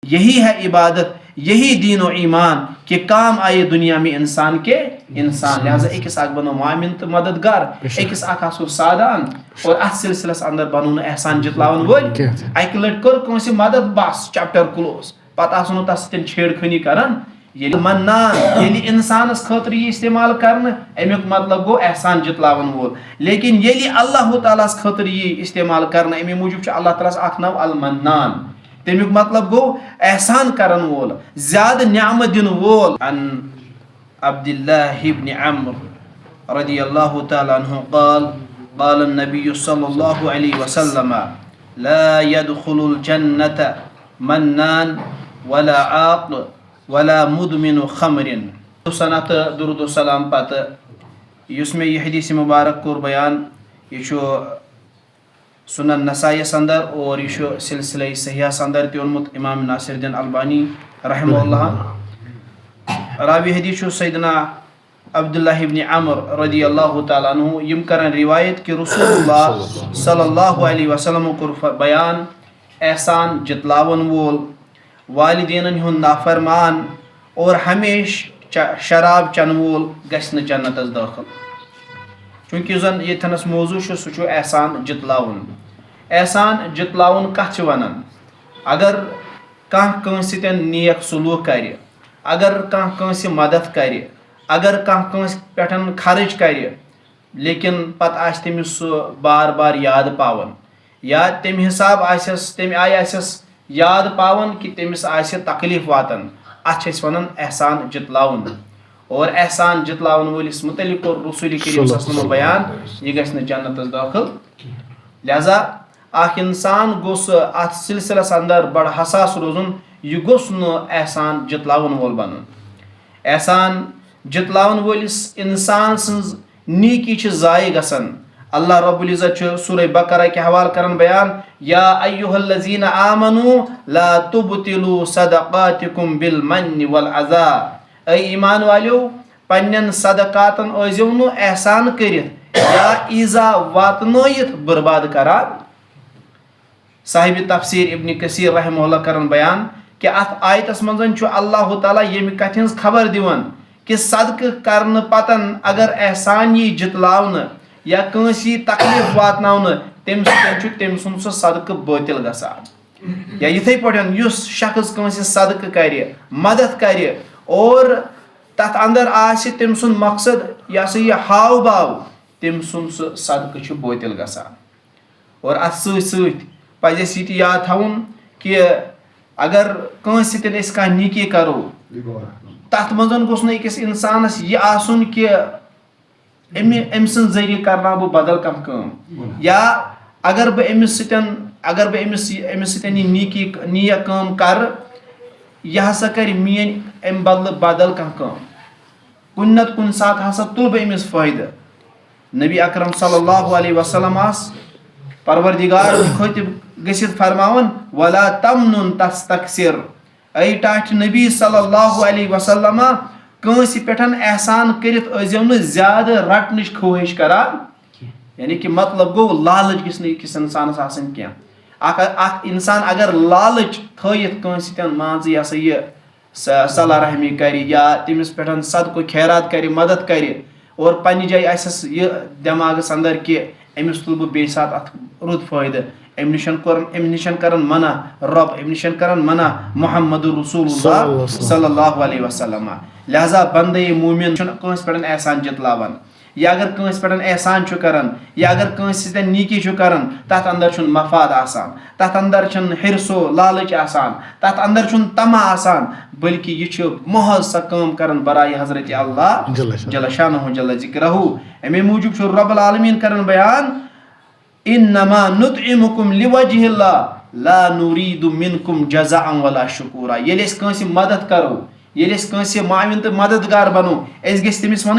यही है इबादत, यही दीन और ईमान कि काम आए दुनिया में इंसान के इंसान। लिहाजा अकिस अख बनो मामिन तो मददगार, अकिस अख आसो सादान और अथ सिलसिलस अंदर बनो एहसान जितलावन वोल। अक लट कर कंसे मदद बस चैप्टर क्लोज, पता आसो न तस तिन छेड़खानी करन। ये मन्नान ये इंसानस खतर ये इस्तेमाल करन अमुक मतलब गो एहसान जितलावन वोल। लेकिन ये अल्लाह ताला खतर ये इस्तेमाल करन अमे मूजूब अल्लाह ताला अख नाव अल मन्नान, तमुक मतलब गो एहसान करन वोल, ज्यादा न्यामत दिन वोल। अन अब्दुल्लाह इब्न अम्र रदियल्लाहु ताला अन्हु क़ाल क़ाल नबी सल्लल्लाहु अलैहि वसल्लम ला यदखुलुल जन्नत मन्नान वला आक़ वला मुदमिनु खमरिन। सनत दुरूद सलाम पत युस में यह हदीस मुबारक कोर बयान, यह सुनन नसाइस अंदर और यह सिलसिला सहिह अंदर तोनमुत इमाम नासिरुद्दीन अलबानी रहमहुल्लाह। रावी हदीस सैयदना अब्दुल्लाह इब्न अम्र रदियल्लाहु ताला अन्हु यम करन रिवायत कि रसूलुल्लाह सल्लल्लाहु अलैहि वसल्लम कोर बयान एहसान जितलावन वोल, वालिदैन हुन नाफरमान और हमेश शराब चन वोल गश्न जन्नतस दाखिल। चूंकि जन यथनस मौजू सह एहसान जितलावन। एहसान जितलावन कथ वनान? अगर कह नेक सलूक कर, अगर कह मदद कर, अगर कह पे खर्च कर, लेकिन पत आस तमिस बार बार याद पावन, या तम हिसाब तम आय आस याद पावन कि तमिस आसे तकलीफ वातन, अथ वनान एहसान जितलावन। और एहसान जितलावन वलिस मुतलिक और रसूल करीम सल्लल्लाहु अलैहि बयान यह गश्न जन्नतस दाखिल। लिहाजा अख इंसान गोस अथ सिलसिलस अंदर बड़ हसास रोजुन, यह गोस न एहसान जितलावन वोल बनन। एहसान जितलावन वलिस इंसान सन्ज नीकी जाय गसन। अल्लाह रब्बुल इज्जत सूरह बकरा के हवाल करन बयान, या अय्युहल्लज़ीना आमनू ला तुबतिलू सदक़ातिकुम बिल मन्नि वल अज़ा। ऐ ईमान वालियो पन्नन सदकातन ओजो नु एहसान करित या ईजा वातनोयित बर्बाद करान। साहिब तफसीर इब्न कसीर रहमहुल्लाह करन बयान कि अथ आयतस मंजन छु अल्लाह ताला यमि कथिन्स खबर दिवन कि सदक करन पतन अगर एहसान यी जितलावन या कंसी तकलीफ वातनावन तम सुन सह सदक बातिल गसान। या इथे पठन युस शख्स कंसी सदक कर, मदद कर और तथ अंदर आसे तम सुन मकसद या यह हाव भाव, तम सुन सह सदक बातिल गसान। और अत सत पजस यह याद थवन कि अगर कंस कह नीकी करो तथ मजन गोस नकिस इंसानस यह आसुन कि अम सं जरिए करना बह बदल कम काम, या अगर बह अमिस नीकी नीक काम कर यह हसा कर मीन अम बदल बदल कम काम, कुन नत कुन सात हसा तुल बह अमिस फायदा। नबी अकरम सल्लल्लाहु अलैहि वसल्लम आस परवरदिगार खतिब गसित फरमावन वला तमनुन तस्तकसिर। ऐ टाठ नबी सल्लल्लाहु अलैहि वसल्लम कंस पे एहसान करित अजो न ज्यादा रटनच ख्वाहिश करान। यानी कि मतलब गो लालच गस नकिस इंसानस आसन क्या। इंसान अगर लालच थयित कंस मान यह सला रहमी कर या तमिस पे सदको खैरात कर, मदद कर, और पन्ने जाय आसस यह दिमागस अंदर कि अमिस तुल बह बे सात अथ रुत फायदा, अम निशन करन मना रब, अम निशन करन मना मुहम्मदुर रसूलुल्लाह सल्लल्लाहु अलैहि वसल्लम। लिहाजा बंदे मोमिन कंस पे एहसान जितलावन, या अगर कंस पे एहसान करन, या अगर कंस नीकी करन, तथ अंदर मफाद आसान, तथ अंदर हिरसो लालच आसान, तथ अंदर तमा आसान, बल्कि यह महज सा काम करन बराए हजरत अल्लाह जल्ल शानहु जल्ल जिक्रहु। अमे मूजूब रब्बुल आलमीन करन बयान, इन्नमा नुतइमुकुम लिवजहिल्लाह ला नुरीदु मिनकुम जज़ाअन वला शुकूरा। ये कंस मदद करो, ये कंस माविन तो मददगार बनो, तमिस वन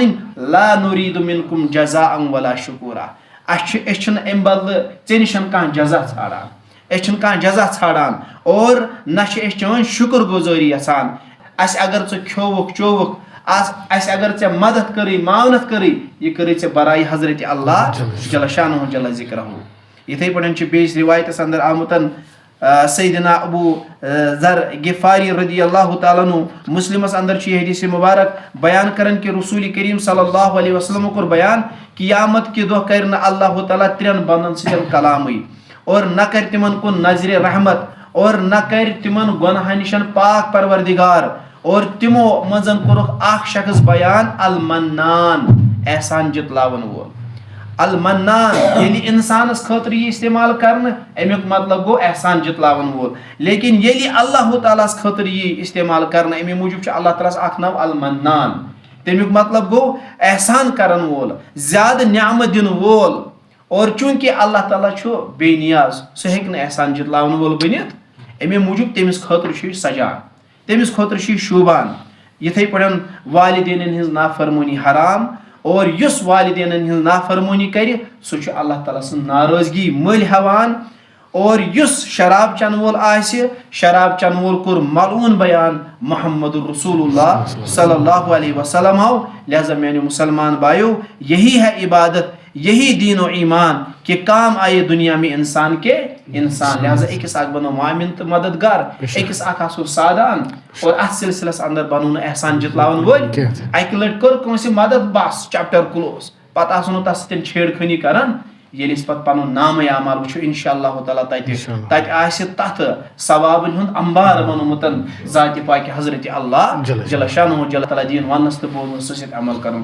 ला नुरीदु मिनकुम जज़ाअन वला शुकूरा। अम बदल ऐ निशन कह जजा ाड़ान, कह जजा ाड़ान और न चोन शुक्र गुजारी यसान। अगर े खोवुक चोवुक, अगर े मदद करी मावनत करी, यह कर बराए हजरत अल्लाह जल्ल शानहु जल्ल जिक्रहु। इथे पे बेस रिवायत अंदर आमुतन सैयदना अबू ज़र गिफ़ारी रदी अल्लाह ताला अन्हु मुस्लिमस अंदर ये हदीस मुबारक बयान करन कि रसूल करीम सल्लल्लाहु अलैहि वसल्लम कोर बयान क़ियामत के दो कर अल्लाह ताला त्रेन बंदन सतन कलामई और न कर तिमन कुन नजर रहमत और न कर तिमन गुनाह निशन पाक परवरदिगार और तिमो मजन कोरुख आख शख्स बयान अल मन्नान एहसान जितलावन वोल। अल मन्नान यदि इंसानस खतर यह इस्तेमाल करने अमुक मतलब गो एहसान जितलावन वोल, लेकिन यदि अल्लाह ताला खतर यह इस्तेमाल करने अमे मूजूब अल्लाह ताला अख नाव अल मन्नान, तमिक मतलब गो एहसान करन वोल, ज्यादा न्यामत दिन वोल। और चूंकि अल्लाह ताला छु बेनियाज सह हेक न एहसान जितलावन वोल बनित, अमे मूजूब तमिस खतर सजान, तमिस खतर शूबान। यथे पड़न वालिदैन हिंज नाफरमानी हराम और युस वालिदैन हिंज नाफरमानी कर सह अल्लाह ताला सं नाराजगी मल हवान। और युस शराब चन वोल आसि, शराब चन वोल कोर मलून बयान मोहम्मदुर रसूलुल्लाह सल्लल्लाहु अलैहि वसल्लम हो। लिहाजा मेरे मुसलमान भाइयों, यही है इबादत, यही दीन और ईमान कि काम आए दुनिया में इंसान के इंसान। लिहाजा अकिस आख बनो मामिन तो मददगार, अकिस आख आसो सादान और अथ सिलसिलस अंदर बनो न एहसान जितलावन वोल। अक लट कर कंसे मदद बस चैप्टर क्लोज, पत आसो न तस छेड़खानी करन। ये पत पन नाम आमाल वो इंशाअल्लाह ताला तत तथ सवाबन हुंद अंबार बनोमुतन जाति पाक हजरत अल्लाह जल शानहु जल तआला दीन वनस तो बोलनस अमल करन।